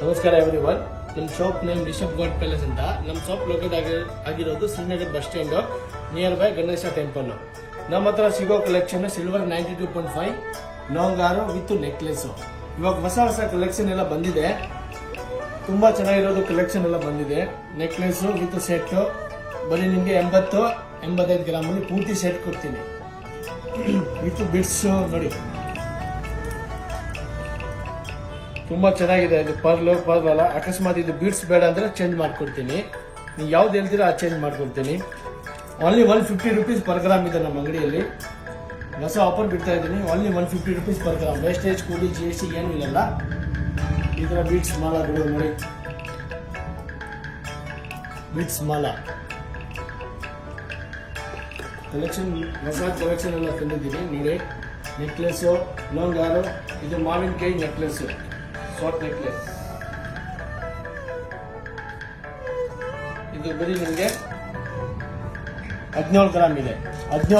ನಮಸ್ಕಾರ ಎವ್ರಿವನ್. ನಮ್ಮ shop name Rishab gold palace ಅಂತ. ನಮ್ಮ ಶಾಪ್ ಲೊಕೇಟ್ ಆಗಿರೋದು Srinagar bus stand nearby Ganesha temple. ನಮ್ಮ ಹತ್ರ ಸಿಗೋ ಕಲೆಕ್ಷನ್ ಸಿಲ್ವರ್ 92.5 ಲಾಂಗಾರು ವಿತ್ ನೆಕ್ಲೆಸ್. ಇವಾಗ ಹೊಸ ಕಲೆಕ್ಷನ್ ಎಲ್ಲ ಬಂದಿದೆ, ತುಂಬಾ ಚೆನ್ನಾಗಿರೋದು ಕಲೆಕ್ಷನ್ ಎಲ್ಲ ಬಂದಿದೆ. ನೆಕ್ಲೆಸ್ ವಿತ್ ಸೆಟ್ ಬರೀ ನಿಮಗೆ 80-85 ಗ್ರಾಮಲ್ಲಿ ಪೂರ್ತಿ ಸೆಟ್ ಕೊಡ್ತೀನಿ ವಿತ್ ಬಿಟ್ಸ್. ನೋಡಿ ತುಂಬಾ ಚೆನ್ನಾಗಿದೆ. ಇದು ಪರ್ಲ್ ಅಲ್ಲ. ಅಕಸ್ಮಾತ್ ಇದು ಬೀಡ್ಸ್ ಬೇಡ ಅಂದ್ರೆ ಚೇಂಜ್ ಮಾಡ್ಕೊಡ್ತೀನಿ. ನೀವು ಯಾವ್ದು ಹೇಳ್ತೀರಾ ಆ ಚೇಂಜ್ ಮಾಡ್ಕೊಡ್ತೀನಿ. ಓನ್ಲಿ 150 ರುಪೀಸ್ ಪರ್ ಗ್ರಾಮ್ ಇದೆ ನಮ್ಮ ಅಂಗಡಿಯಲ್ಲಿ. ಹೊಸ ಆಫರ್ ಬಿಡ್ತಾ ಇದ್ದೀನಿ. Only 150 rupees per gram. Wastage ಕೂಲಿ GST ಏನೂ ಇಲ್ಲ. ಈ ತರ ಬೀಡ್ಸ್ ಮಾಲಾಗಳು ನೋಡಿ, ಬೀಡ್ಸ್ ಮಾಲಾ ಕಲೆಕ್ಷನ್, ಹೊಸ ಕಲೆಕ್ಷನ್ ಎಲ್ಲ ತಂದಿದ್ದೀನಿ ನೋಡಿ. ನೆಕ್ಲೆಸ್, ಲೋಂಗಾರು, ಇದು ಮಾವಿನಕಾಯಿ ನೆಕ್ಲೆಸ್, ಶಾರ್ಟ್ ನೆಕ್ಲೆಸ್. ಇದು ಬರೀ ನಿಮಗೆ 17 ಗ್ರಾಮ್ ಇದೆ. 17